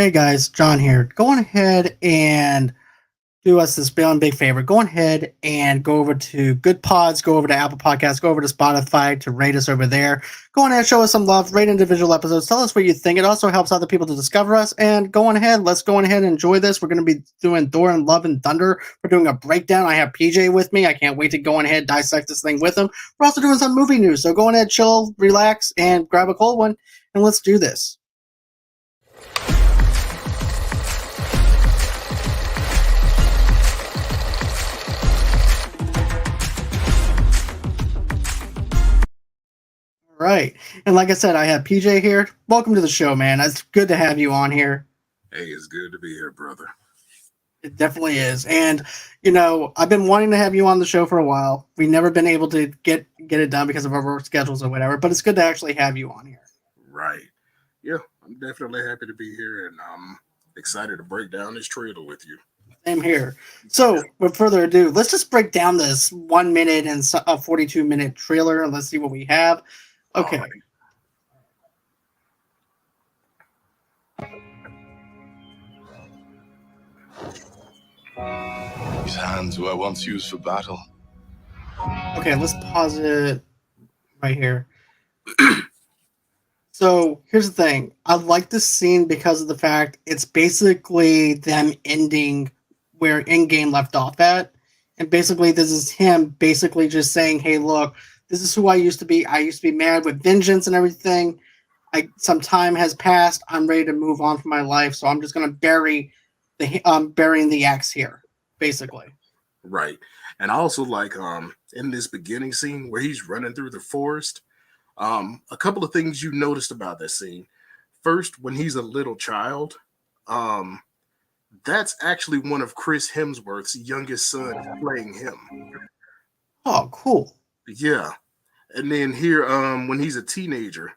Hey guys, John here. Go on ahead and do us this big favor. Go on ahead and go over to Good Pods, go over to Apple Podcasts, go over to Spotify to rate us over there. Go on ahead, show us some love, rate individual episodes, tell us what you think. It also helps other people to discover us. And go on ahead, let's go on ahead and enjoy this. We're going to be doing Thor and Love and Thunder. We're doing a breakdown. I have PJ with me. I can't wait to go on ahead, dissect this thing with him. We're also doing some movie news. So go on ahead, chill, relax, and grab a cold one, and let's do this. Right. And like I said, I have PJ here. Welcome to the show, man. It's good to have you on here. Hey, it's good to be here, brother. It definitely is. And, I've been wanting to have you on the show for a while. We've never been able to get it done because of our work schedules or whatever, but it's good to actually have you on here. Right. Yeah, I'm definitely happy to be here, and I'm excited to break down this trailer with you. Same here. So, with further ado, let's just break down this 1 minute and 42-minute trailer, and let's see what we have. Okay. Right. These hands were once used for battle. Okay, let's pause it right here. So here's the thing. I like this scene because of the fact it's basically them ending where Endgame left off at. And basically this is him basically just saying, hey, look, this is who I used to be. I used to be mad with vengeance and everything. Some time has passed. I'm ready to move on from my life. So I'm just going to burying the axe here, basically. Right. And I also like in this beginning scene where he's running through the forest, a couple of things you noticed about that scene. First, when he's a little child, that's actually one of Chris Hemsworth's youngest sons playing him. Oh, cool. Yeah. And then here, when he's a teenager,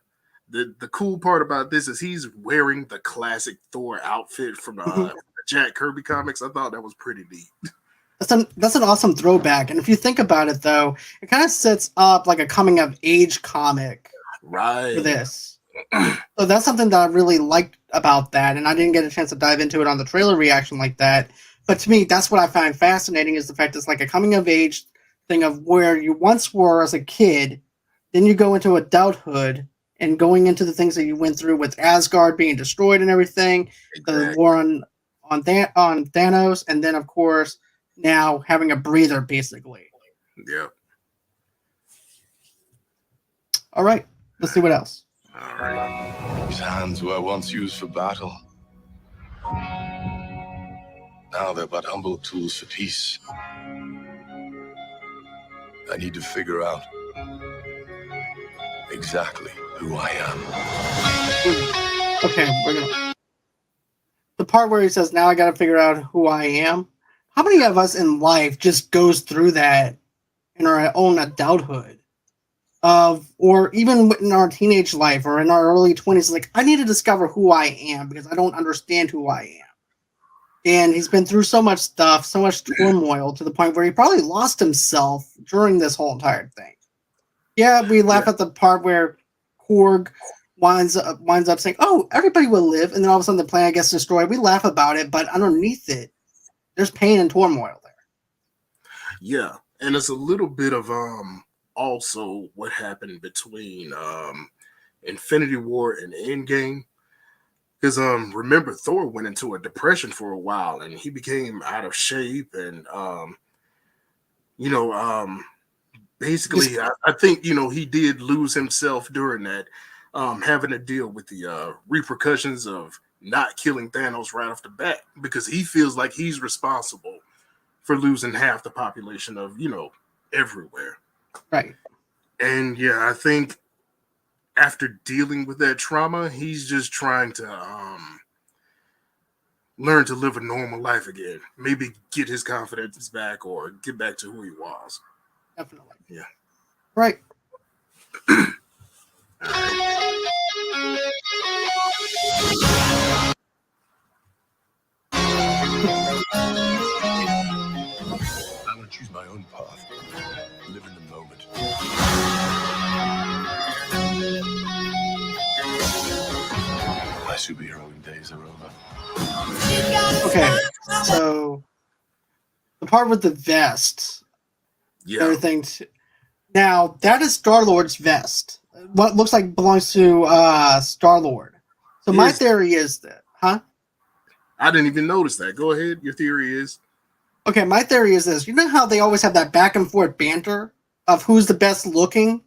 the cool part about this is he's wearing the classic Thor outfit from Jack Kirby comics. I thought that was pretty neat. That's an awesome throwback. And if you think about it, though, it kind of sets up like a coming of age comic Right. for this. So that's something that I really liked about that. And I didn't get a chance to dive into it on the trailer reaction like that. But to me, that's what I find fascinating is the fact it's like a coming of age thing of where you once were as a kid, then you go into adulthood and going into the things that you went through with Asgard being destroyed and everything, Exactly. the war on Thanos, and then of course now having a breather basically. Yeah. All right, let's see what else. All right. These hands were once used for battle. Now they're but humble tools for peace. I need to figure out exactly who I am. Okay, the part where he says, now I got to figure out who I am. How many of us in life just goes through that in our own adulthood? Or even in our teenage life or in our early 20s, like, I need to discover who I am because I don't understand who I am. And he's been through so much stuff, so much turmoil to the point where he probably lost himself during this whole entire thing. Yeah, we laugh at the part where Korg winds up saying, oh, everybody will live. And then all of a sudden the planet gets destroyed. We laugh about it, but underneath it, there's pain and turmoil there. Yeah. And it's a little bit of also what happened between Infinity War and Endgame. Because remember, Thor went into a depression for a while and he became out of shape. And, basically, I think, he did lose himself during that, having to deal with the repercussions of not killing Thanos right off the bat because he feels like he's responsible for losing half the population of, everywhere. Right. And yeah, I think after dealing with that trauma, he's just trying to learn to live a normal life again. Maybe get his confidence back or get back to who he was. Definitely. Yeah. Right. I'm going to choose my own path. Live in the moment. I superheroing days are over. Okay, so the part with the vest, Yeah, everything. Now that is Star Lord's vest. What looks like belongs to Star Lord. So my Is- theory is that, huh? I didn't even notice that. Go ahead. Your theory is Okay, my theory is this. You know how they always have that back and forth banter of who's the best looking?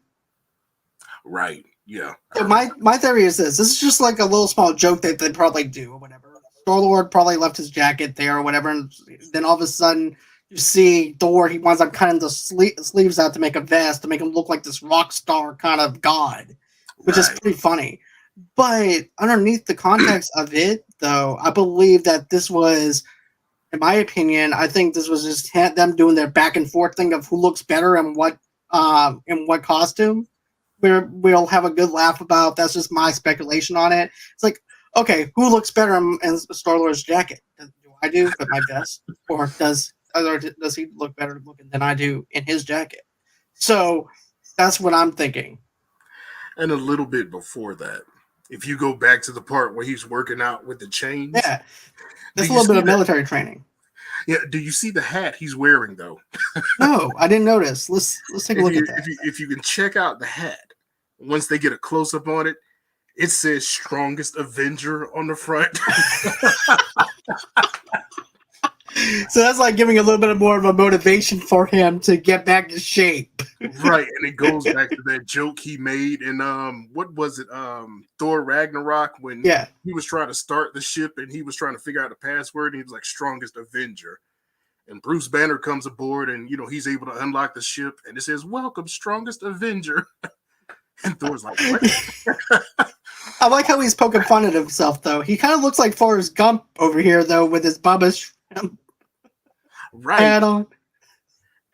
right. Yeah. So my theory is this. This is just like a little small joke that they probably do or whatever. Star Lord probably left his jacket there or whatever, and then all of a sudden you see Thor. He winds up cutting the sleeves out to make a vest to make him look like this rock star kind of god, which is Right. pretty funny. But underneath the context of it, though, I believe that this was, in my opinion, I think this was just them doing their back and forth thing of who looks better and what costume. We'll have a good laugh about. That's just my speculation on it. It's like, okay, who looks better in Star Lord's jacket? Do I do with my vest, or does he look better looking than I do in his jacket? So that's what I'm thinking. And a little bit before that, if you go back to the part where he's working out with the chains, Yeah, that's do a you little bit see of that? military training. Yeah. Do you see the hat he's wearing though? No, I didn't notice. Let's take a If look you at that. if you can check out the hat, once they get a close up on it, it says "Strongest Avenger" on the front. So that's like giving a little bit more of a motivation for him to get back to shape. Right, and it goes back to that joke he made in what was it? Thor Ragnarok, when Yeah. he was trying to start the ship and he was trying to figure out the password, and he was like "Strongest Avenger." And Bruce Banner comes aboard, and he's able to unlock the ship, and it says "Welcome, Strongest Avenger." And Thor's like, "What?" I like how he's poking fun at himself, though. He kind of looks like Forrest Gump over here, though, with his Bubba Shrimp Right. hat on.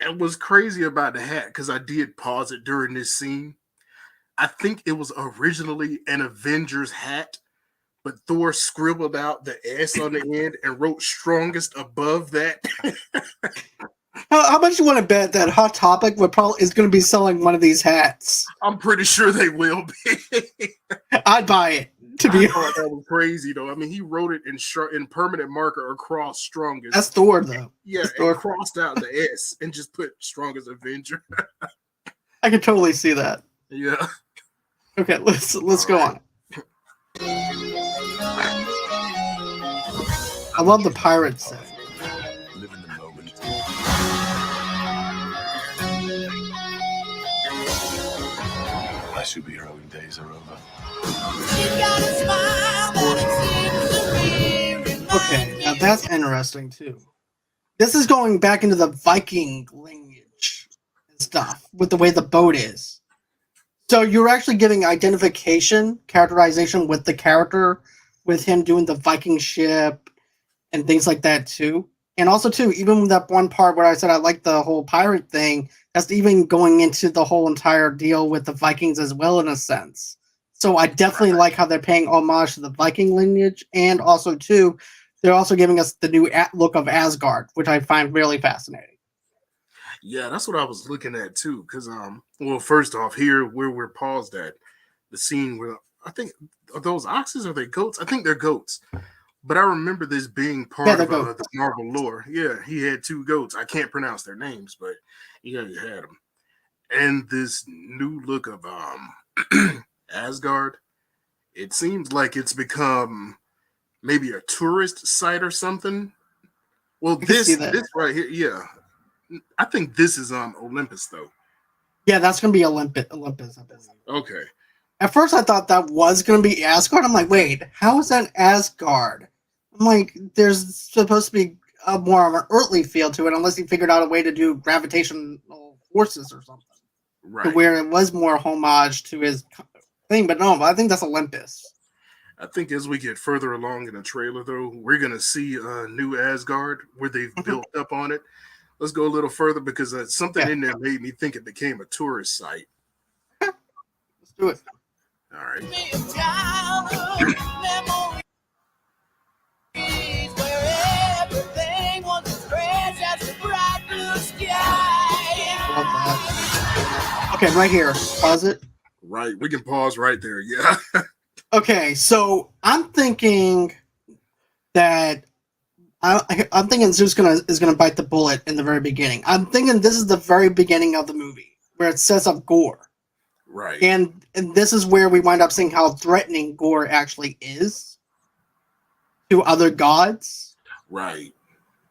And what's crazy about the hat, because I did pause it during this scene, I think it was originally an Avengers hat, but Thor scribbled out the S on the end and wrote "Strongest" above that. How much you want to bet that Hot Topic is going to be selling one of these hats? I'm pretty sure they will be. I'd buy it. To be I thought that was crazy though. I mean, he wrote it in permanent marker across "Strongest." That's Thor, though. Yeah, That's and Thor. crossed out the S and just put "Strongest Avenger." I can totally see that. Yeah. Okay, let's go on. I love the pirate set. Live in the moment. My superheroing days are over. Okay, now that's interesting too. This is going back into the Viking lineage and stuff with the way the boat is. So you're actually getting identification, characterization with the character, with him doing the Viking ship and things like that too. And also too, even that one part where I said I like the whole pirate thing, that's even going into the whole entire deal with the Vikings as well in a sense. So I definitely like how they're paying homage to the Viking lineage, and also too, they're also giving us the new look of Asgard, which I find really fascinating. Yeah, that's what I was looking at too. Because well, first off, here where we're paused at, the scene where I think are those oxes or they goats? I think they're goats. But I remember this being part of the Marvel lore. Yeah, he had two goats. I can't pronounce their names, but yeah, he had them. And this new look of Asgard, it seems like it's become maybe a tourist site or something. Well, this right here, yeah. I think this is Olympus though. Yeah, that's gonna be Olympus, I believe. Okay. At first I thought that was gonna be Asgard. I'm like, wait, how is that Asgard? I'm like, there's supposed to be a more of an earthly feel to it, unless he figured out a way to do gravitational forces or something. Right. Where it was more homage to his thing, but no, I think that's Olympus. I think as we get further along in the trailer, though, we're going to see new Asgard where they've built up on it. Let's go a little further because something in there made me think it became a tourist site. Let's do it. All right. Love that. Okay, right here. Pause it. Right. We can pause right there. Yeah. Okay, so I'm thinking that I'm thinking Zeus is gonna bite the bullet in the very beginning. I'm thinking this is the very beginning of the movie where it sets up Gore, Right. and this is where we wind up seeing how threatening Gore actually is to other gods. Right.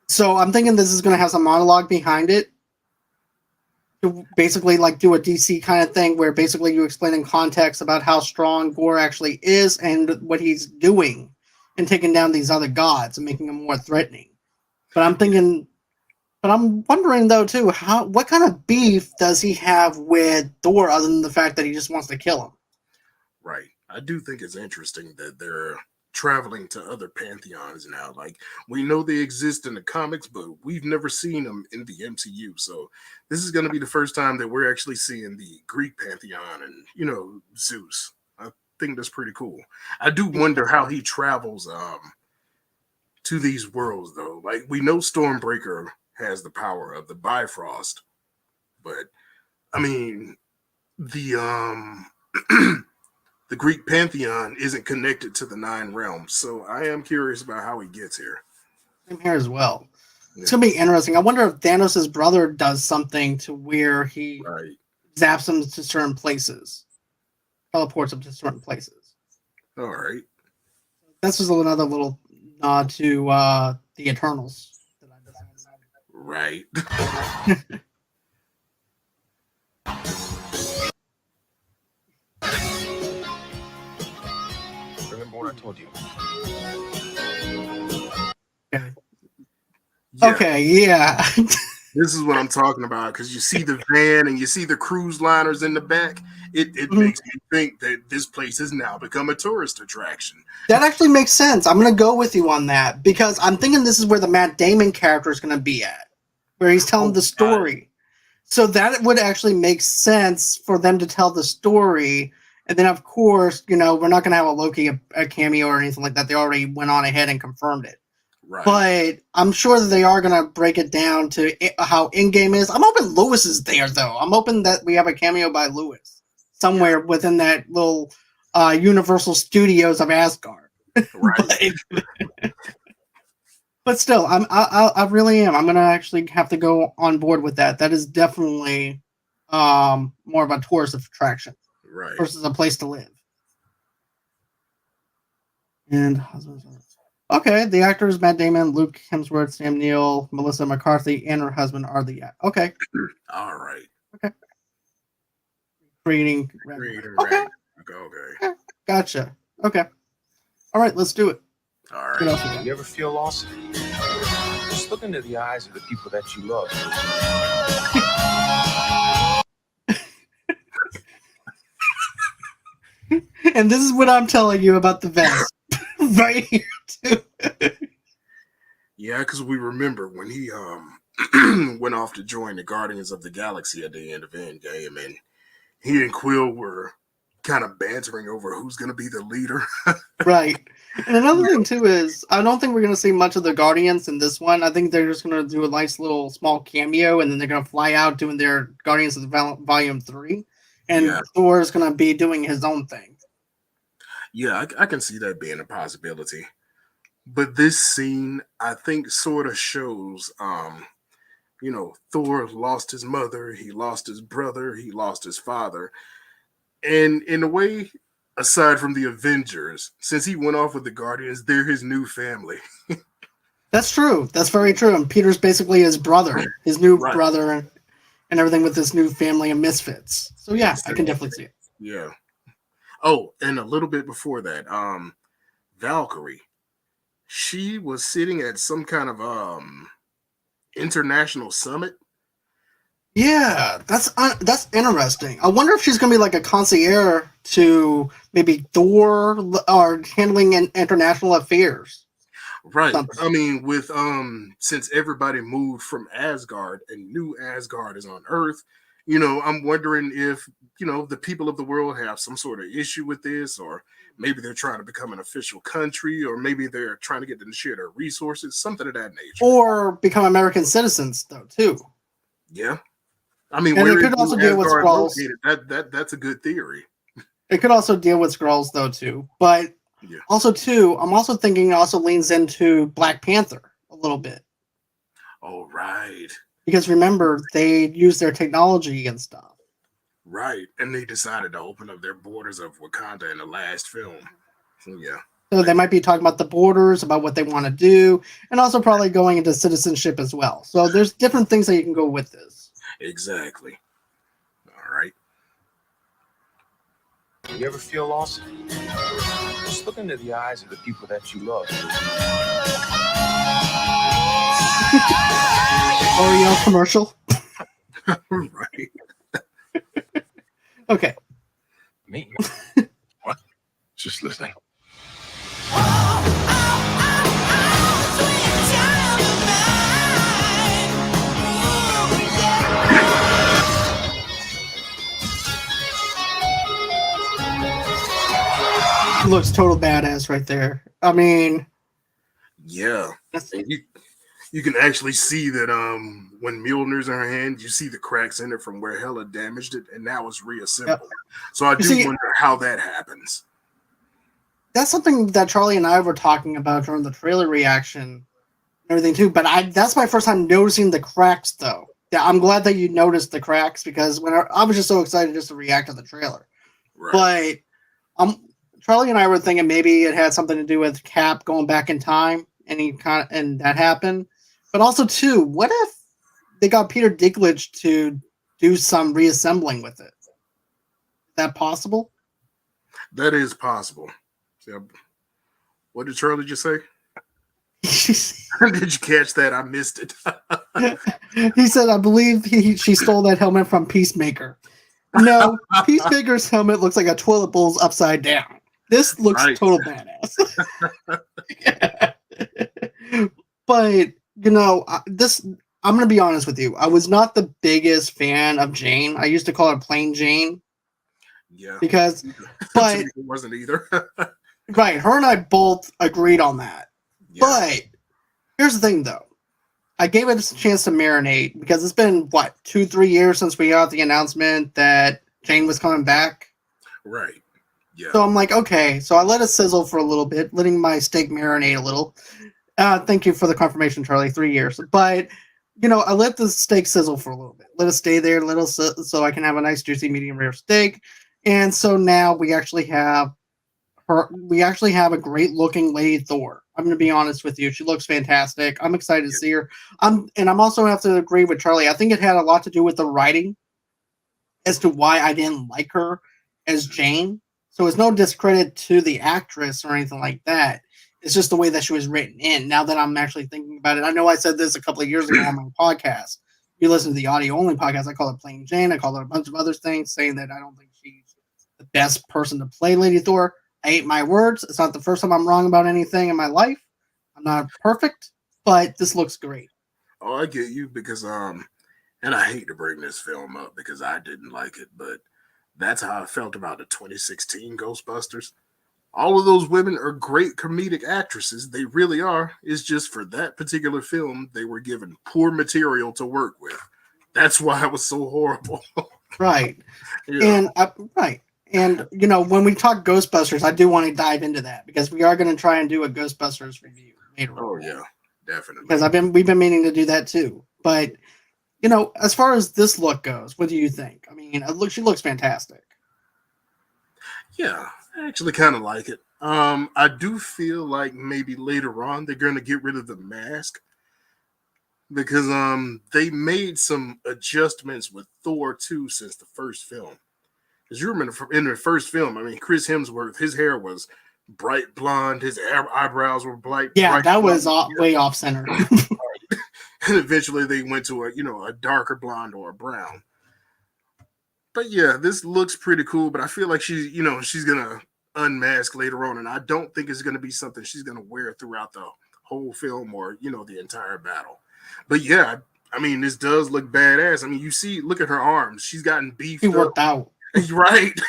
So I'm thinking this is gonna have some monologue behind it to basically like do a DC kind of thing where basically you explain in context about how strong Gore actually is and what he's doing and taking down these other gods and making them more threatening. But I'm wondering though too, what kind of beef does he have with Thor other than the fact that he just wants to kill him? Right. I do think it's interesting that they're traveling to other pantheons now. Like, we know they exist in the comics, but we've never seen them in the MCU. So this is going to be the first time that we're actually seeing the Greek pantheon and, Zeus. I think that's pretty cool. I do wonder how he travels to these worlds though. Like, we know Stormbreaker has the power of the Bifrost, but I mean the the Greek pantheon isn't connected to the 9 realms, so I am curious about how he gets here. I'm here as well. Yeah. It's gonna be interesting. I wonder if Thanos' brother does something to where he zaps him to certain places, teleports him to certain places. All right. That's just another little nod to the Eternals. Right. Remember what I told you? Okay. Yeah. Okay, yeah. This is what I'm talking about, because you see the van and you see the cruise liners in the back. It makes me think that this place has now become a tourist attraction. That actually makes sense. I'm going to go with you on that because I'm thinking this is where the Matt Damon character is going to be at, where he's telling the story. So that would actually make sense for them to tell the story. And then, of course, we're not going to have a Loki a cameo or anything like that. They already went on ahead and confirmed it. Right. But I'm sure that they are going to break it down to how Endgame is. I'm hoping Lewis is there, though. I'm hoping that we have a cameo by Lewis somewhere within that little Universal Studios of Asgard. Right. But still, I really am. I'm going to actually have to go on board with that. That is definitely more of a tourist attraction versus a place to live. And okay, the actors Matt Damon, Luke Hemsworth, Sam Neill, Melissa McCarthy, and her husband are the okay. All right. Okay. Creating. Okay. Okay. Gotcha. Okay. All right, let's do it. All right. You ever feel lost? Just look into the eyes of the people that you love. And this is what I'm telling you about the vest. Right here, too. Yeah, because we remember when he went off to join the Guardians of the Galaxy at the end of Endgame, and he and Quill were kind of bantering over who's going to be the leader. Right. And another thing, too, is I don't think we're going to see much of the Guardians in this one. I think they're just going to do a nice little small cameo, and then they're going to fly out doing their Guardians of the Volume 3. And Thor is going to be doing his own thing. Yeah, I can see that being a possibility. But this scene, I think, sort of shows, Thor lost his mother, he lost his brother, he lost his father. And in a way, aside from the Avengers, since he went off with the Guardians, they're his new family. That's true. That's very true. And Peter's basically his brother, his new brother, and everything with this new family of misfits. So yeah, I can definitely see it. Yeah. Oh, and a little bit before that, Valkyrie, she was sitting at some kind of international summit. Yeah, that's interesting. I wonder if she's going to be like a concierge to maybe Thor or handling international affairs. Right. I mean, with since everybody moved from Asgard and new Asgard is on Earth, I'm wondering if, the people of the world have some sort of issue with this, or maybe they're trying to become an official country, or maybe they're trying to get them to share their resources, something of that nature. Or become American citizens, though, too. Yeah. I mean, and where it could also deal with Skrulls. that's a good theory. It could also deal with Skrulls though too, but Yeah. also too, I'm also thinking it also leans into Black Panther a little bit Oh, right. because remember they use their technology and stuff. Right. And they decided to open up their borders of Wakanda in the last film. So, yeah. So they might be talking about the borders, about what they want to do, and also probably going into citizenship as well. So there's different things that you can go with this. Exactly. All right. You ever feel lost? Just look into the eyes of the people that you love. Oreo commercial. Right. Okay. Me? What? Just listening. He looks total badass right there. I mean, Yeah. that's, And you can actually see that when Mjolnir's in her hand, you see the cracks in it from where Hela damaged it, and now it's reassembled. Yep. So I do see- wonder how that happens. that's something that Charlie and I were talking about during the trailer reaction and everything too. But that's my first time noticing the cracks though. Yeah, I'm glad that you noticed the cracks because when I was just so excited just to react to the trailer. Right. But Charlie and I were thinking maybe it had something to do with Cap going back in time and that happened. But also too, what if they got Peter Dinklage to do some reassembling with it? Is that possible? That is possible. Yeah. What did Charlie just say? Did you catch that? I missed it. He said, I believe she stole that helmet from Peacemaker. No, Peacemaker's helmet looks like a toilet bowl's upside down. This looks Right. total badass. But, you know, I'm going to be honest with you. I was not the biggest fan of Jane. I used to call her plain Jane Yeah. because, To but, me, it wasn't either. right, her and I both agreed on that. Yeah. But here's the thing, though. I gave it a chance to marinate because it's been, 2-3 years since we got the announcement that Jane was coming back. Right. Yeah. So I'm like, okay. So I let it sizzle for a little bit, letting my steak marinate a little. Thank you for the confirmation, Charlie. 3 years. But, you know, I let the steak sizzle for a little bit. Let it stay there, so I can have a nice, juicy, medium rare steak. And so now we actually have a great looking Lady Thor. I'm going to be honest with you. She looks fantastic. I'm excited to see her. I'm also have to agree with Charlie. I think it had a lot to do with the writing as to why I didn't like her as Jane. So it's no discredit to the actress or anything like that. It's just the way that she was written in. Now that I'm actually thinking about it, I know I said this a couple of years ago on my podcast. You listen to the audio only podcast. I call it Plain Jane. I call her a bunch of other things, saying that I don't think she's the best person to play Lady Thor. I ate my words. It's not the first time I'm wrong about anything in my life. I'm not perfect, but this looks great. Oh, I get you because and I hate to bring this film up because I didn't like it, but that's how I felt about the 2016 Ghostbusters. All of those women are great comedic actresses. They really are. It's just for that particular film, they were given poor material to work with. That's why it was so horrible. Right. Yeah. Right. And, you know, when we talk Ghostbusters, I do want to dive into that because we are going to try and do a Ghostbusters review later. Oh, yeah, definitely. Because we've been meaning to do that too. But, you know, as far as this look goes, what do you think? I mean, she looks fantastic. Yeah, I actually kind of like it. I do feel like maybe later on they're going to get rid of the mask because they made some adjustments with Thor 2 since the first film. As you remember in the first film, I mean, Chris Hemsworth, his hair was bright blonde, his eyebrows were bright. Yeah, bright that was blonde. way off center. And eventually they went to a darker blonde or a brown. But yeah, this looks pretty cool. But I feel like she's gonna unmask later on, and I don't think it's gonna be something she's gonna wear throughout the whole film or the entire battle. But yeah, I mean, this does look badass. I mean, look at her arms. She's gotten beefed He up. worked out. Right.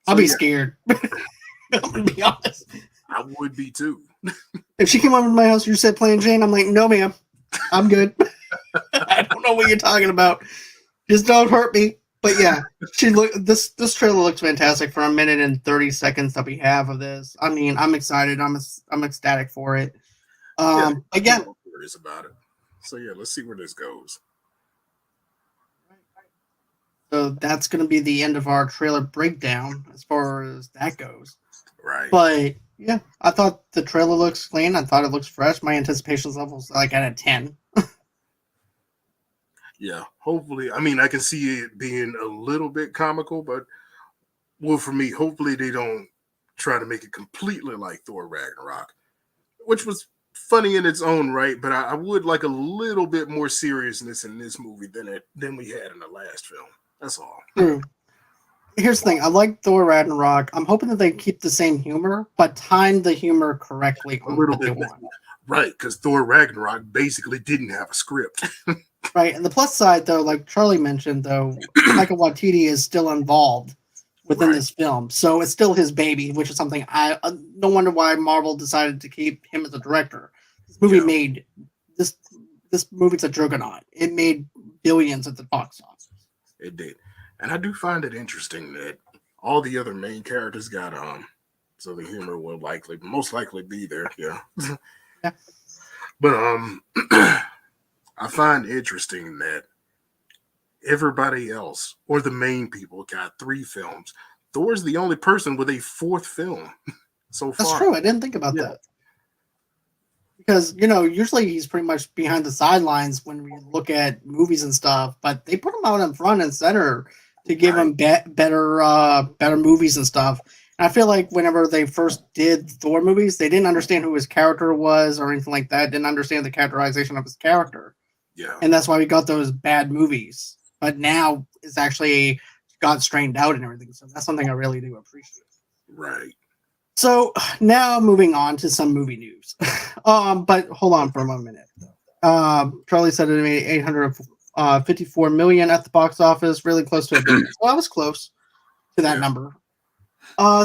I'll be scared. I'm gonna be honest. I would be too. If she came over to my house and you said Plain Jane, I'm like, no, ma'am. I'm good. I don't know what you're talking about. Just don't hurt me. But yeah, this trailer looks fantastic for a minute and 30 seconds that we have of this. I mean, I'm excited. I'm ecstatic for it. Again, I'm curious about it. So yeah, let's see where this goes. so that's going to be the end of our trailer breakdown as far as that goes. Right. But yeah, I thought the trailer looks clean. I thought it looks fresh. My anticipation level is like at a 10. Yeah, hopefully. I mean, I can see it being a little bit comical, but well, for me, hopefully they don't try to make it completely like Thor Ragnarok, which was funny in its own right. But I would like a little bit more seriousness in this movie than we had in the last film. That's all. True. Here's the thing. I like Thor Ragnarok. I'm hoping that they keep the same humor, but time the humor correctly on what they want. Right, because Thor Ragnarok basically didn't have a script. Right, and the plus side, though, like Charlie mentioned, though, Michael Waititi is still involved within this film, so it's still his baby, which is something I no wonder why Marvel decided to keep him as a director. This movie made this movie's a juggernaut. It made billions at the box office. It did, and I do find it interesting that all the other main characters got so the humor will most likely be there. Yeah. Yeah. But I find interesting that everybody else, or the main people, got 3 films. Thor's the only person with a 4th film so far. That's true. I didn't think about that. Because, usually he's pretty much behind the sidelines when we look at movies and stuff, but they put him out in front and center to give him better movies and stuff. And I feel like whenever they first did Thor movies, they didn't understand who his character was or anything like that. Didn't understand the characterization of his character. Yeah. And that's why we got those bad movies. But now it's actually got straightened out and everything. So that's something I really do appreciate. Right. So now moving on to some movie news. But hold on for a minute. Charlie said it made $854 million at the box office, really close to $1 billion. So I was close to that number.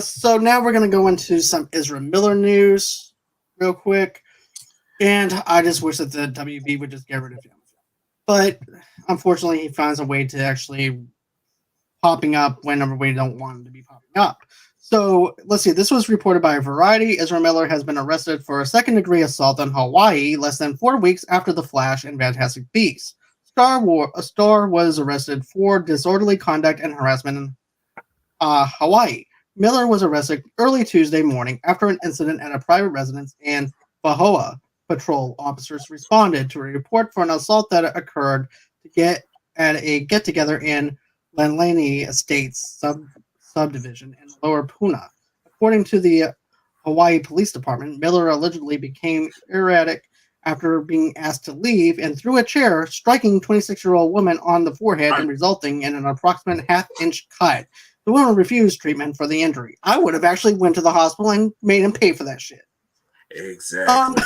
So now we're going to go into some Ezra Miller news real quick. And I just wish that the WB would just get rid of him. But unfortunately, he finds a way to actually popping up whenever we don't want him to be popping up. So let's see. This was reported by Variety. Ezra Miller has been arrested for a second-degree assault in Hawaii less than 4 weeks after The Flash and Fantastic Beasts. A Star was arrested for disorderly conduct and harassment in Hawaii. Miller was arrested early Tuesday morning after an incident at a private residence in Pahoa. Patrol officers responded to a report for an assault that occurred at a get-together in Lanlani Estates subdivision in Lower Puna. According to the Hawaii Police Department, Miller allegedly became erratic after being asked to leave and threw a chair, striking 26-year-old woman on the forehead and resulting in an approximate half-inch cut. The woman refused treatment for the injury. I would have actually went to the hospital and made him pay for that shit. Exactly.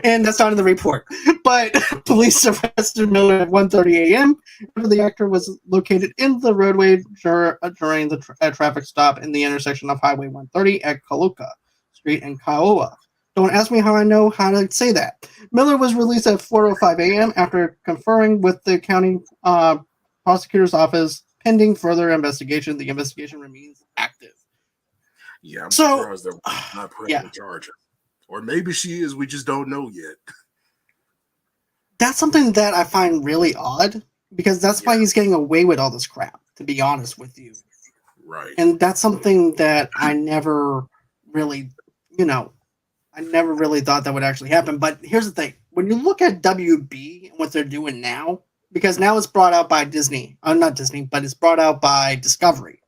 And that's not in the report. But police arrested Miller at 1:30 a.m. after the actor was located in the roadway during the traffic stop in the intersection of Highway 130 at Kaluka Street in Kaoa. Don't ask me how I know how to say that. Miller was released at 4:05 a.m. after conferring with the county prosecutor's office pending further investigation. The investigation remains active. Yeah, I'm surprised they're not pressing charges. Or maybe she is. We just don't know yet. That's something that I find really odd because that's why he's getting away with all this crap, to be honest with you. Right. And that's something that I never really, I never really thought that would actually happen. But here's the thing. When you look at WB and what they're doing now, because now it's brought out by Disney. Not Disney, but it's brought out by Discovery.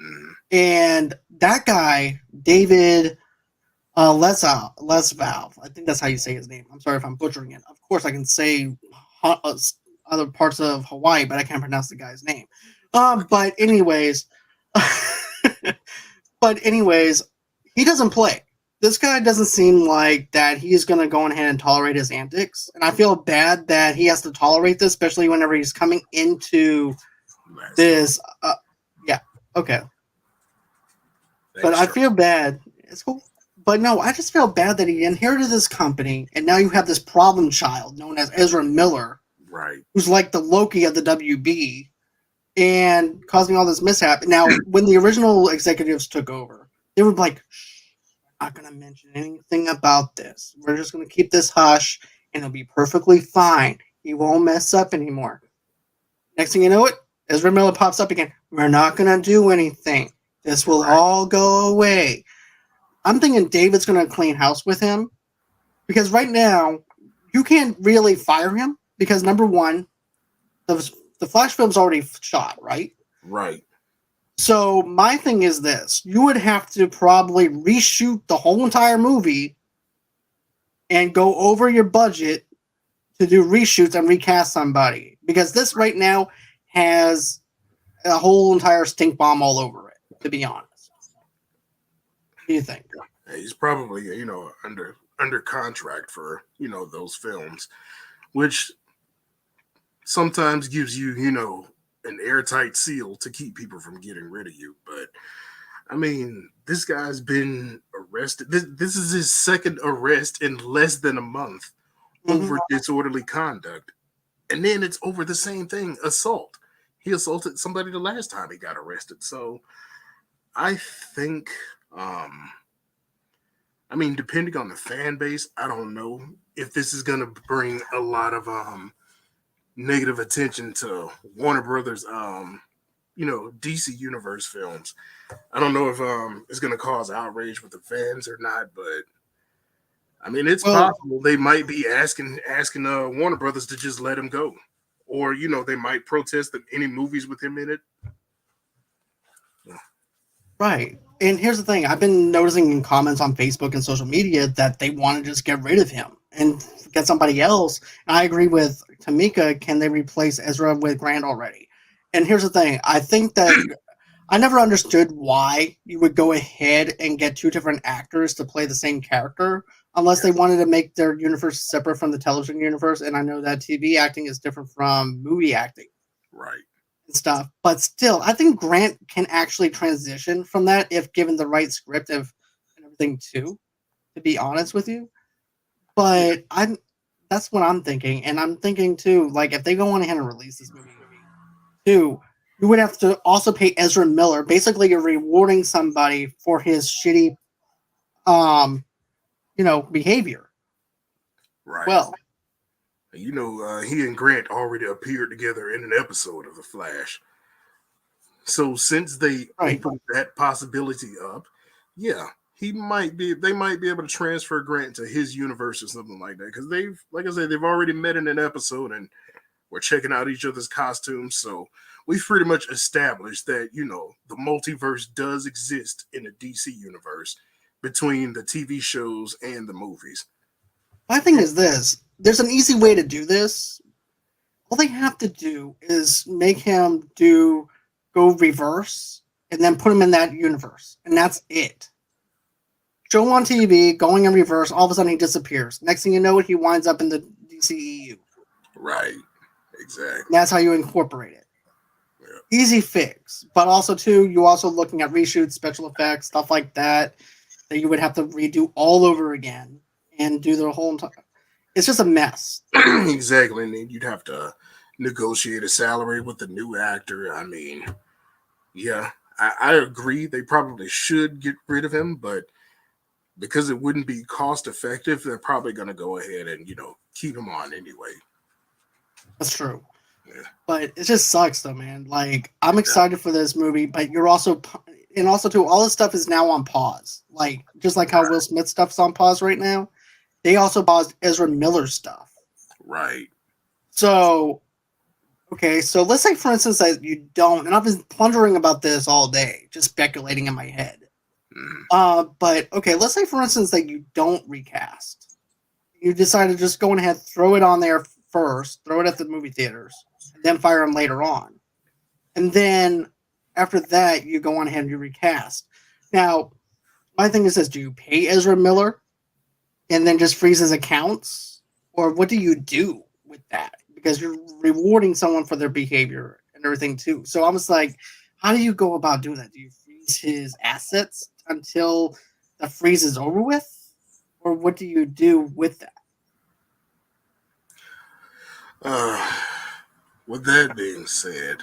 Mm. And that guy, David Lesvalve, I think that's how you say his name. I'm sorry if I'm butchering it. Of course, I can say other parts of Hawaii, but I can't pronounce the guy's name. But anyways, he doesn't play. This guy doesn't seem like that he's going to go ahead and tolerate his antics. And I feel bad that he has to tolerate this, especially whenever he's coming into this. Okay. But I feel bad. It's cool. But no, I just feel bad that he inherited this company, and now you have this problem child known as Ezra Miller, right? Who's like the Loki of the WB, and causing all this mishap. Now, when the original executives took over, they were like, "Shh, we're not going to mention anything about this. We're just going to keep this hush, and it'll be perfectly fine. He won't mess up anymore." Next thing you know, Ezra Miller pops up again. We're not going to do anything. This will all go away. I'm thinking David's going to clean house with him because right now you can't really fire him because number one, the Flash film's already shot, right? Right. So my thing is this: you would have to probably reshoot the whole entire movie and go over your budget to do reshoots and recast somebody because this right now has a whole entire stink bomb all over it. To be honest, what do you think? He's probably under contract for those films, which sometimes gives you an airtight seal to keep people from getting rid of you. But I mean, this guy's been arrested. This is his second arrest in less than a month over disorderly conduct, and then it's over the same thing, assault. He assaulted somebody the last time he got arrested. So I think, I mean, depending on the fan base, I don't know if this is going to bring a lot of negative attention to Warner Brothers, DC Universe films. I don't know if it's going to cause outrage with the fans or not, but I mean, it's possible they might be asking Warner Brothers to just let him go, or they might protest any movies with him in it. Right. And here's the thing: I've been noticing in comments on Facebook and social media that they want to just get rid of him and get somebody else. And I agree with Tamika. Can they replace Ezra with Grant already? And here's the thing: I think that I never understood why you would go ahead and get two different actors to play the same character unless they wanted to make their universe separate from the television universe. And I know that TV acting is different from movie acting. Right. And stuff, but still, I think Grant can actually transition from that if given the right script and everything too. To be honest with you, but that's what I'm thinking, and I'm thinking too. Like if they go on ahead and release this movie too, you would have to also pay Ezra Miller. Basically, you're rewarding somebody for his shitty, behavior. Right. Well, he and Grant already appeared together in an episode of The Flash. So since they opened that possibility up, yeah, they might be able to transfer Grant to his universe or something like that. Because they've already met in an episode and we're checking out each other's costumes. So we've pretty much established that, the multiverse does exist in the DC universe between the TV shows and the movies. my thing is this: there's an easy way to do this. All they have to do is make him go reverse and then put him in that universe. And that's it. Show him on TV, going in reverse, all of a sudden he disappears. Next thing you know, he winds up in the DCEU. Right. Exactly. And that's how you incorporate it. Yeah. Easy fix. But also, too, you're also looking at reshoots, special effects, stuff like that you would have to redo all over again and do the whole entire... It's just a mess. Exactly. And then you'd have to negotiate a salary with the new actor. I mean, yeah, I agree. They probably should get rid of him, but because it wouldn't be cost effective, they're probably going to go ahead and, keep him on anyway. That's true. Yeah. But it just sucks though, man. Like, I'm excited for this movie, but you're also... And also, too, all this stuff is now on pause. Like, just like how Will Smith stuff's on pause right now, they also paused Ezra Miller's stuff. Right. So, okay, so let's say, for instance, that you don't, and I've been pondering about this all day, just speculating in my head. But, okay, let's say, for instance, that you don't recast. You decide to just go ahead, throw it on there first, throw it at the movie theaters, and then fire them later on. And then, after that, you go on ahead and you recast. Now, my thing is this: do you pay Ezra Miller and then just freeze his accounts? Or what do you do with that? Because you're rewarding someone for their behavior and everything too. So I was like, how do you go about doing that? Do you freeze his assets until the freeze is over with? Or what do you do with that? With that being said,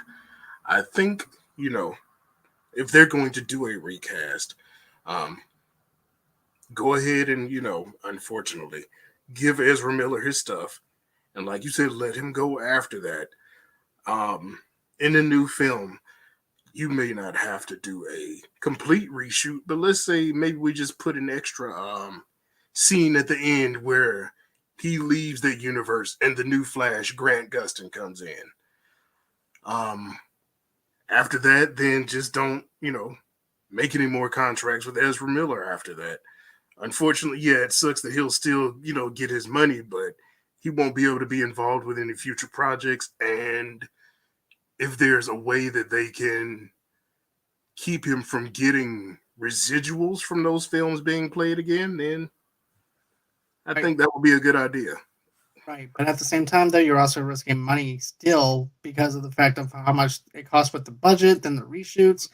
I think, if they're going to do a recast, um, go ahead and, unfortunately, give Ezra Miller his stuff. And like you said, let him go after that. In the new film, you may not have to do a complete reshoot, but let's say maybe we just put an extra scene at the end where he leaves the universe and the new Flash, Grant Gustin, comes in. After that, then just don't, make any more contracts with Ezra Miller after that. Unfortunately, yeah, it sucks that he'll still, get his money, but he won't be able to be involved with any future projects. And if there's a way that they can keep him from getting residuals from those films being played again, then I think that would be a good idea. Right, but at the same time, though, you're also risking money still because of the fact of how much it costs with the budget and the reshoots.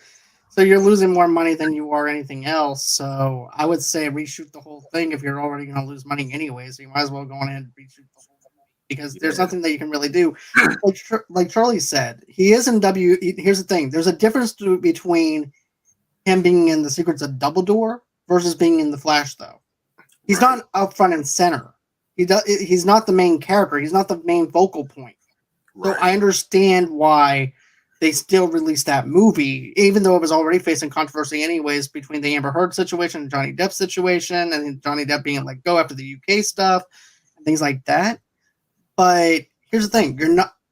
So you're losing more money than you are anything else. So I would say reshoot the whole thing if you're already going to lose money anyway. So you might as well go on ahead and reshoot the whole thing because there's nothing that you can really do. Like Charlie said, he is in W. Here's the thing: there's a difference between him being in the Secrets of Dumbledore versus being in the Flash, though. He's not up front and center. He's not the main character. He's not the main focal point. So I understand why they still released that movie, even though it was already facing controversy anyways between the Amber Heard situation and Johnny Depp situation, and Johnny Depp being let go after the UK stuff and things like that. But here's the thing: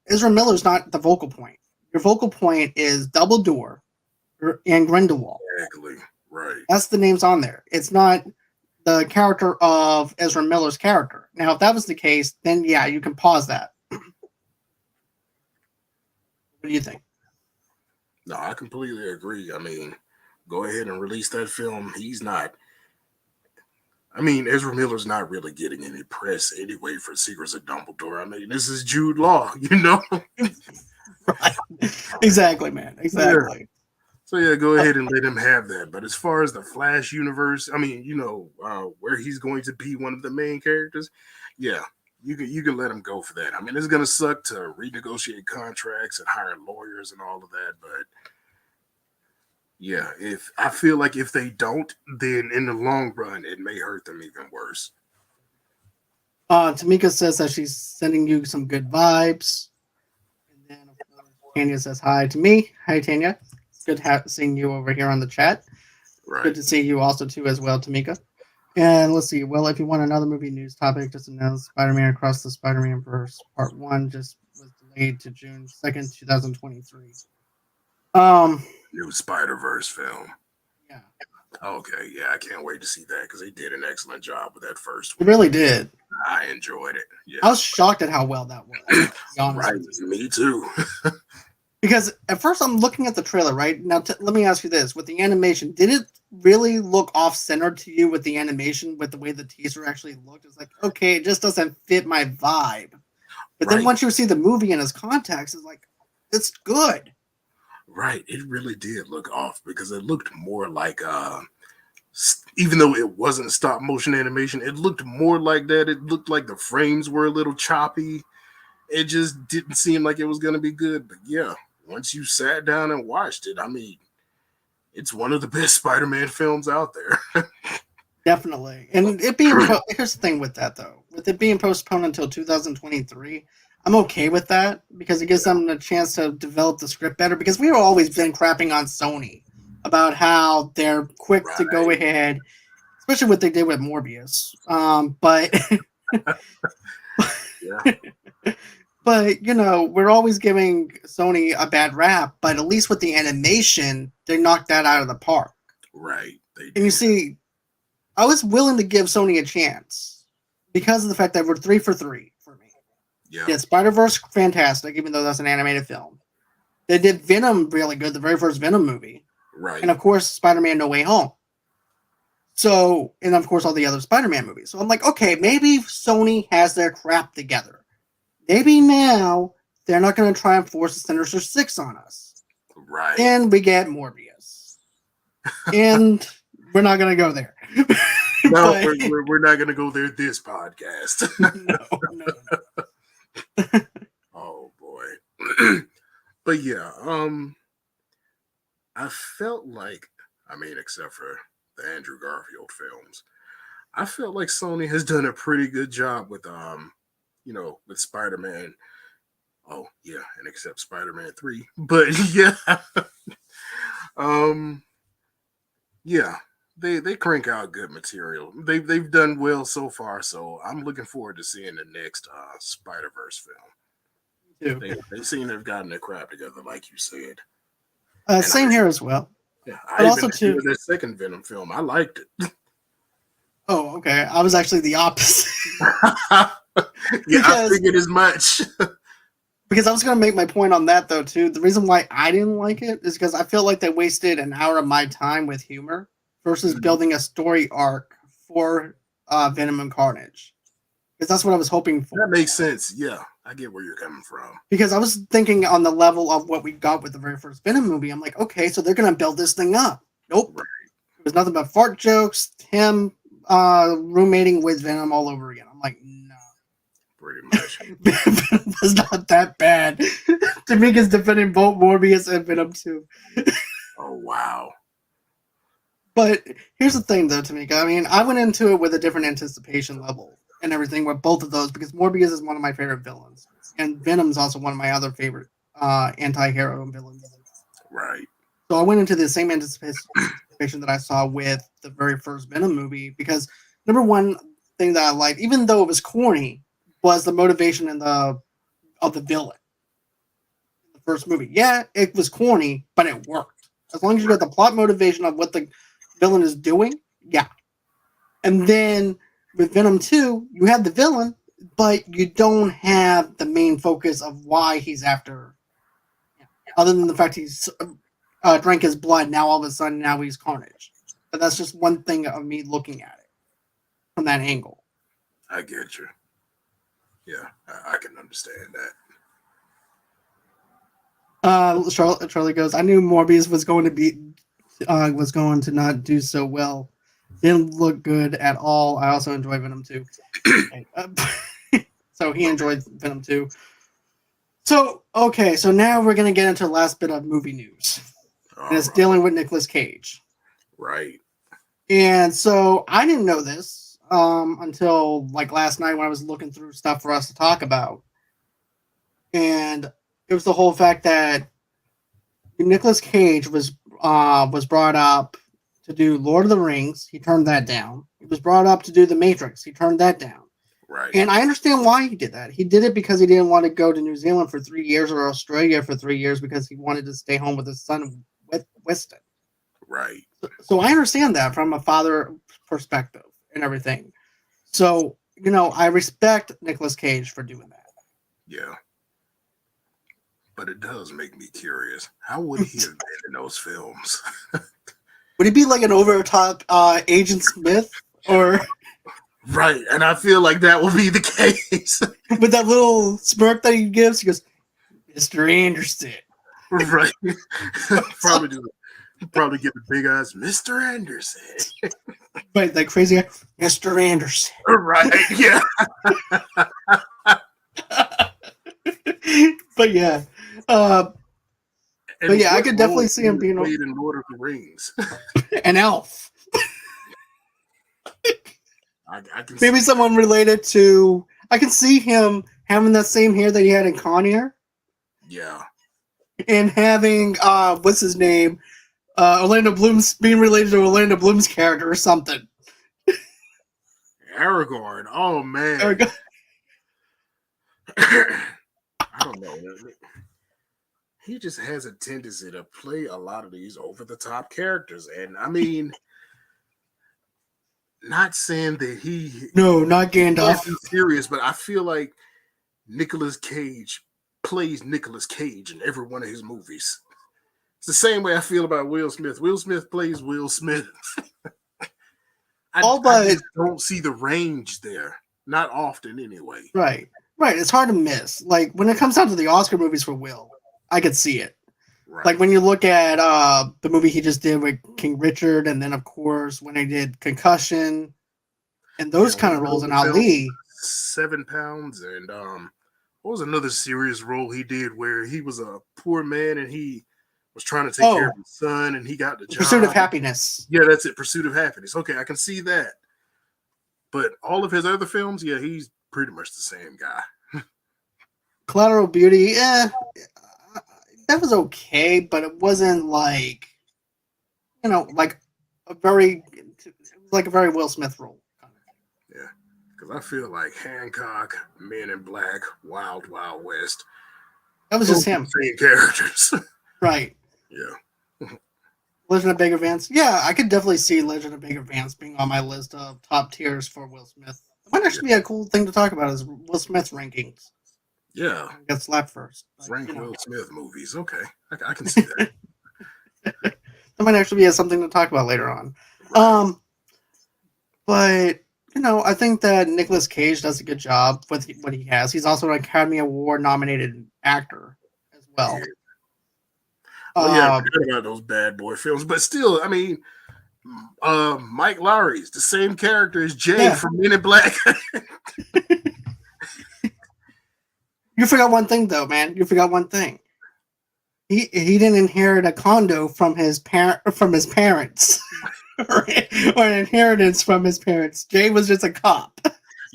Ezra Miller's not the focal point. Your focal point is Dumbledore and Grindelwald. Exactly. Right. That's the names on there. It's not the character of Ezra Miller's character. Now, if that was the case, then yeah, you can pause that. What do you think? No, I completely agree. I mean, go ahead and release that film. Ezra Miller's not really getting any press anyway for Secrets of Dumbledore. I mean, this is Jude Law, Right. Exactly, man. Exactly. Yeah. So yeah, go ahead and let him have that. But as far as the Flash universe, where he's going to be one of the main characters, yeah, you can let him go for that. I mean, it's gonna suck to renegotiate contracts and hire lawyers and all of that, but yeah, if they don't, then in the long run, it may hurt them even worse. Tamika says that she's sending you some good vibes. And then, of course, Tanya says hi to me. Hi, Tanya. It's good seeing you over here on the chat. Right. Good to see you also, too, as well, Tamika. And let's see. Well, if you want another movie news topic, just announced Spider-Man Across the Spider-Man Verse Part 1 just was delayed to June 2nd, 2023. New Spider-Verse film. Yeah. Okay, yeah, I can't wait to see that because they did an excellent job with that first It one. really did. I enjoyed it. Yeah. I was shocked at how well that was. To be honest Right, with you. me too. Because at first I'm looking at the trailer, right? Now, let me ask you this. With the animation, did it really look off-center to you with the animation, with the way the teaser actually looked? It's like, okay, it just doesn't fit my vibe. But then once you see the movie in its context, it's like, it's good. Right, it really did look off because it looked more like, even though it wasn't stop motion animation, it looked more like that. It looked like the frames were a little choppy. It just didn't seem like it was going to be good. But yeah, once you sat down and watched it, I mean, it's one of the best Spider-Man films out there. Definitely. And it being, here's the thing with that, though. With it being postponed until 2023, I'm okay with that because it gives them a chance to develop the script better because we've always been crapping on Sony about how they're quick to go ahead, especially what they did with Morbius. But but we're always giving Sony a bad rap, but at least with the animation, they knocked that out of the park. Right. And you see, I was willing to give Sony a chance because of the fact that we're 3 for 3 for me. Yeah, Spider-Verse, fantastic, even though that's an animated film. They did Venom really good, the very first Venom movie. Right. And of course, Spider-Man No Way Home. So, and of course, all the other Spider-Man movies. So I'm like, okay, maybe Sony has their crap together. Maybe now they're not going to try and force a Sinister Six on us. Right. And we get Morbius. And we're not going to go there. No, we're not going to go there this podcast. No. Oh, boy. But yeah, I felt like, I mean, except for the Andrew Garfield films, I felt like Sony has done a pretty good job with with Spider-Man. Oh yeah, and except Spider-Man 3. But yeah. um yeah, they crank out good material. They've done well so far, so I'm looking forward to seeing the next Spider-Verse film. Too. They seem to have gotten their crap together, like you said. Same here as well. Yeah, But I also even too. enjoyed their second Venom film. I liked it. Oh, okay. I was actually the opposite. Yeah, I figured as much. Because I was going to make my point on that, though, too. The reason why I didn't like it is because I feel like they wasted an hour of my time with humor versus building a story arc for Venom and Carnage. Because that's what I was hoping for. That makes sense. Yeah, I get where you're coming from. Because I was thinking on the level of what we got with the very first Venom movie. I'm like, okay, so they're going to build this thing up. Nope. Right. It was nothing but fart jokes, him roommating with Venom all over again. I'm like, no. Pretty much. Venom was not that bad. Tamika's defending both Morbius and Venom 2. Oh, wow. But here's the thing, though, Tamika. I mean, I went into it with a different anticipation level and everything with both of those because Morbius is one of my favorite villains. And Venom's also one of my other favorite anti-hero villains. Right. So I went into the same anticipation that I saw with the very first Venom movie because number one thing that I liked, even though it was corny, was the motivation of the villain. The first movie. Yeah, it was corny, but it worked. As long as you got the plot motivation of what the villain is doing, yeah. And then with Venom 2, you have the villain, but you don't have the main focus of why he's after. Other than the fact he's drank his blood, now all of a sudden now he's Carnage. But that's just one thing of me looking at it from that angle. I get you. Yeah, I can understand that. Charlie goes, I knew Morbius was going to not do so well. Didn't look good at all. I also enjoy Venom 2. So he enjoyed Venom 2. So, okay, so now we're going to get into the last bit of movie news. And it's dealing with Nicolas Cage. Right. And so I didn't know this until like last night when I was looking through stuff for us to talk about. And it was the whole fact that Nicolas Cage was brought up to do Lord of the Rings. He turned that down. He was brought up to do The Matrix. He turned that down. Right. And I understand why he did that. He did it because he didn't want to go to New Zealand for 3 years or Australia for 3 years because he wanted to stay home with his son, Weston. Right. So I understand that from a father perspective and everything. So, I respect Nicolas Cage for doing that. Yeah. But it does make me curious. How would he have been in those films? Would he be like an over-the-top Agent Smith? Or... Right, and I feel like that will be the case. With that little smirk that he gives, he goes, Mr. Anderson. Right. Probably get the big eyes, Mr. Anderson. Right, that crazy guy, Mr. Anderson. Right, yeah. But yeah. But yeah, I could definitely see him being played in Lord of the Rings. An elf. I can maybe someone related to. I can see him having that same hair that he had in Con Air. Yeah. And having what's his name? Orlando Bloom's being related to Orlando Bloom's character or something. Aragorn. Oh man. Aragorn. I don't know. He just has a tendency to play a lot of these over the top characters. And I mean, not saying that no, not Gandalf. Not serious, but I feel like Nicolas Cage plays Nicolas Cage in every one of his movies. It's the same way I feel about Will Smith. Will Smith plays Will Smith. I just don't see the range there. Not often, anyway. Right. It's hard to miss. Like, when it comes down to the Oscar movies for Will, I could see it. Right. Like, when you look at the movie he just did with King Richard, and then, of course, when he did Concussion, and those kind of roles in Ali. 7 pounds, and what was another serious role he did where he was a poor man and he was trying to take care Oh, of his son and he got the Pursuit of job? Happiness. Yeah, that's it. Pursuit of Happiness. Okay, I can see that. But all of his other films, yeah, he's pretty much the same guy. Collateral Beauty, that was okay, but it wasn't like, like a very, it was like a very Will Smith role. Yeah, because I feel like Hancock, Men in Black, Wild Wild West, That was those just are him, the same characters. right? Yeah. Legend of Bagger Vance. Yeah, I could definitely see Legend of Bagger Vance being on my list of top tiers for Will Smith. It might actually be a cool thing to talk about is Will Smith's rankings. Yeah. Get slapped first. Frank Will Smith movies. Okay. I can see that. That might actually be something to talk about later on. Right. But I think that Nicolas Cage does a good job with what he has. He's also an Academy Award nominated actor as well. Yeah. Well, yeah, I forgot about those bad boy films, but still, I mean, Mike Lowry's the same character as Jay from Men in Black. You forgot one thing, though, man. You forgot one thing. He didn't inherit a condo from his parents, or an inheritance from his parents. Jay was just a cop.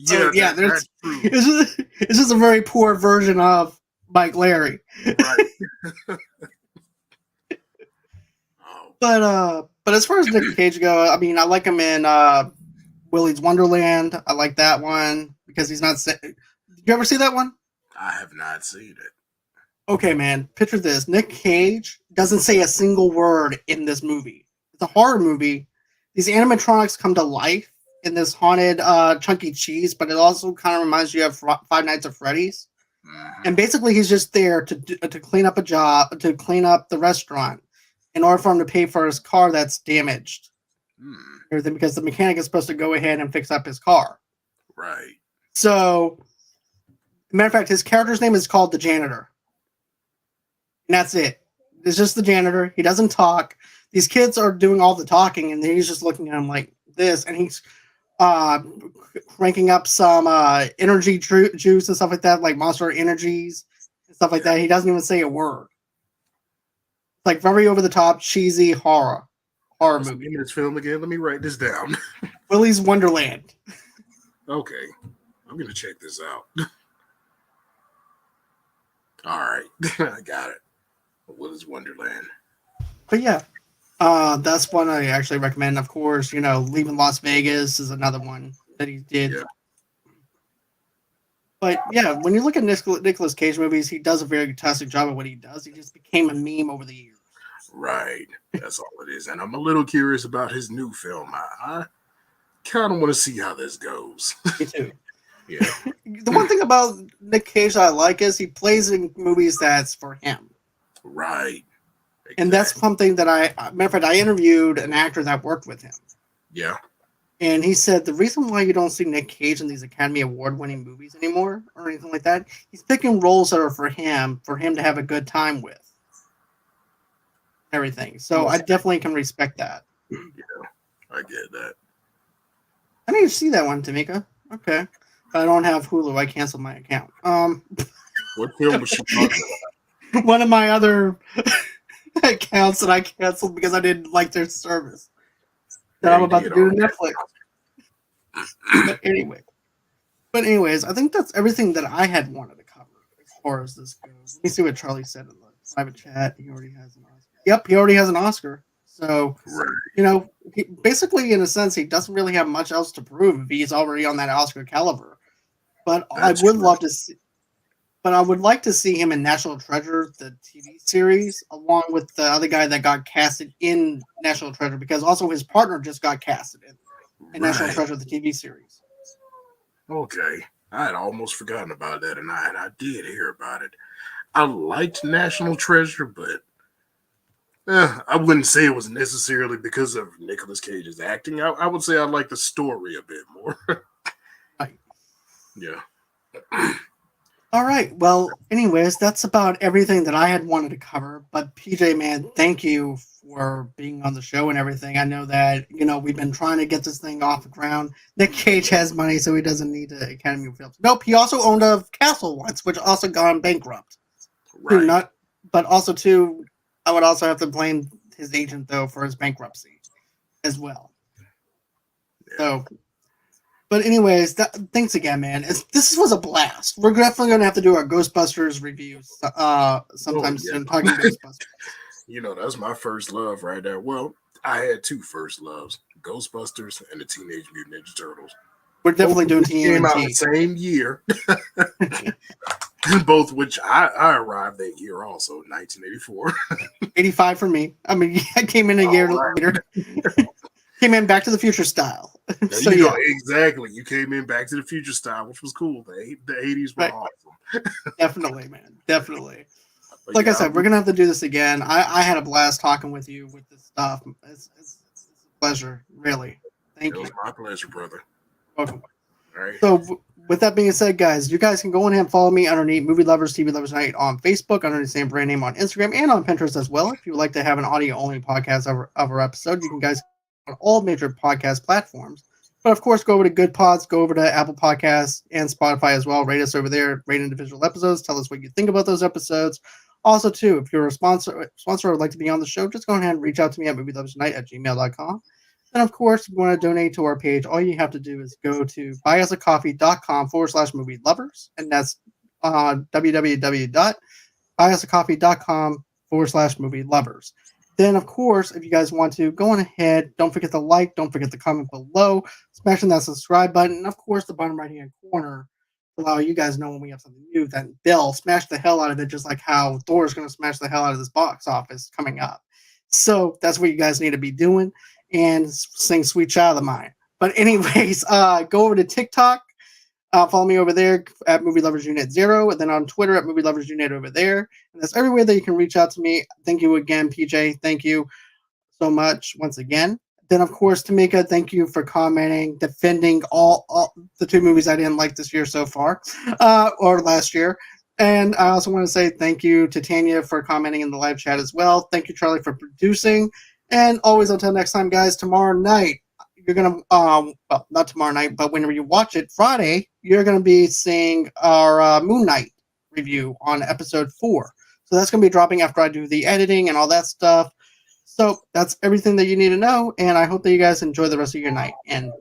So, that's true. It's just a very poor version of Mike Larry. Right. But as far as Nick Cage go, I mean, I like him in Willy's Wonderland. I like that one because he's not. Did you ever see that one? I have not seen it. Okay, man. Picture this: Nick Cage doesn't say a single word in this movie. It's a horror movie. These animatronics come to life in this haunted Chuck E. Cheese, but it also kind of reminds you of Five Nights at Freddy's. Mm-hmm. And basically, he's just there to clean up to clean up the restaurant in order for him to pay for his car that's damaged. Everything because the mechanic is supposed to go ahead and fix up his car. Right. So, matter of fact, his character's name is called the Janitor. And that's it. It's just the janitor. He doesn't talk. These kids are doing all the talking, and he's just looking at him like this, and he's cranking up some energy juice and stuff like that, like Monster Energies and stuff like that. He doesn't even say a word. It's like very over the top, cheesy horror movie. Name of this film again? Let me write this down. Willy's Wonderland. Okay, I'm gonna check this out. All right, I got it. Willy's Wonderland. But yeah, that's one I actually recommend. Of course, Leaving Las Vegas is another one that he did. Yeah. But yeah, when you look at Nicolas Cage movies, he does a very fantastic job at what he does. He just became a meme over the years. Right. That's all it is. And I'm a little curious about his new film. I kind of want to see how this goes. Me too. Yeah. The one thing about Nick Cage I like is he plays in movies that's for him. Right. Exactly. And that's something that matter of fact, I interviewed an actor that worked with him. Yeah. And he said the reason why you don't see Nick Cage in these Academy Award-winning movies anymore or anything like that, he's picking roles that are for him to have a good time with. Everything. So I definitely can respect that. Yeah, I get that. I need to see that one, Tamika. Okay. But I don't have Hulu. I canceled my account. What film was she talking about? One of my other accounts that I canceled because I didn't like their service. That I'm about to do to Netflix. But anyways, I think that's everything that I had wanted to cover as far as this goes. Let me see what Charlie said in the private chat. He already has an Oscar. Yep, he already has an Oscar. So, basically, in a sense, he doesn't really have much else to prove if he's already on that Oscar caliber. But I would love to see. But I would like to see him in National Treasure, the TV series, along with the other guy that got casted in National Treasure, because also his partner just got casted in National Treasure, the TV series. Okay. I had almost forgotten about that, and I did hear about it. I liked National Treasure, but I wouldn't say it was necessarily because of Nicolas Cage's acting. I would say I like the story a bit more. Right. Yeah. All right. Well, anyways, that's about everything that I had wanted to cover. But PJ, man, thank you for being on the show and everything. I know that, we've been trying to get this thing off the ground. Nick Cage has money, so he doesn't need the Academy of Films. Nope, he also owned a castle once, which also gone bankrupt. Right. Not, but also, too, I would also have to blame his agent, though, for his bankruptcy as well. Yeah. So, but anyways, thanks again, man. This was a blast. We're definitely going to have to do our Ghostbusters reviews sometime yeah. soon, talking Ghostbusters. That's my first love right there. Well, I had two first loves: Ghostbusters and the Teenage Mutant Ninja Turtles. We're definitely doing Came out the TMNT. same year. Both which I arrived that year also, 1984. 85 for me. I mean, I came in a year later. Came in Back to the Future style. So yeah, exactly. You came in Back to the Future style, which was cool. The 80s were awesome. Definitely, man. Definitely. But Like I said, we're gonna have to do this again. I had a blast talking with you with this stuff. It's a pleasure, really. Thank you. It was my pleasure, brother. Welcome. All right. So, with that being said, guys, you guys can go ahead and follow me underneath Movie Lovers, TV Lovers Night on Facebook, under the same brand name on Instagram, and on Pinterest as well. If you would like to have an audio-only podcast of our episode, you can guys on all major podcast platforms. But of course, go over to Good Pods, go over to Apple Podcasts and Spotify as well. Rate us over there, rate individual episodes, tell us what you think about those episodes. Also, too, if you're a sponsor or would like to be on the show, just go ahead and reach out to me at movieloversnight@gmail.com. And of course, if you want to donate to our page, all you have to do is go to buyusacoffee.com/movie lovers. And that's www.buyusacoffee.com/movie lovers. Then, of course, if you guys want to, go on ahead. Don't forget to like. Don't forget to comment below. Smashing that subscribe button. And, of course, the bottom right-hand corner to allow you guys know when we have something new. That bell, smash the hell out of it, just like how Thor is going to smash the hell out of this box office coming up. So that's what you guys need to be doing. And sing Sweet Child of Mine. But anyways, go over to TikTok. Follow me over there at Movie Lovers Unit 0, and then on Twitter at Movie Lovers Unit over there. And that's everywhere that you can reach out to me. Thank you again, PJ. Thank you so much once again. Then, of course, Tamika, thank you for commenting, defending all the two movies I didn't like this year so far, or last year. And I also want to say thank you to Tanya for commenting in the live chat as well. Thank you, Charlie, for producing. And always, until next time, guys, tomorrow night, you're going to, well, not tomorrow night, but whenever you watch it, Friday, you're going to be seeing our Moon Knight review on episode 4. So that's going to be dropping after I do the editing and all that stuff. So that's everything that you need to know. And I hope that you guys enjoy the rest of your night. And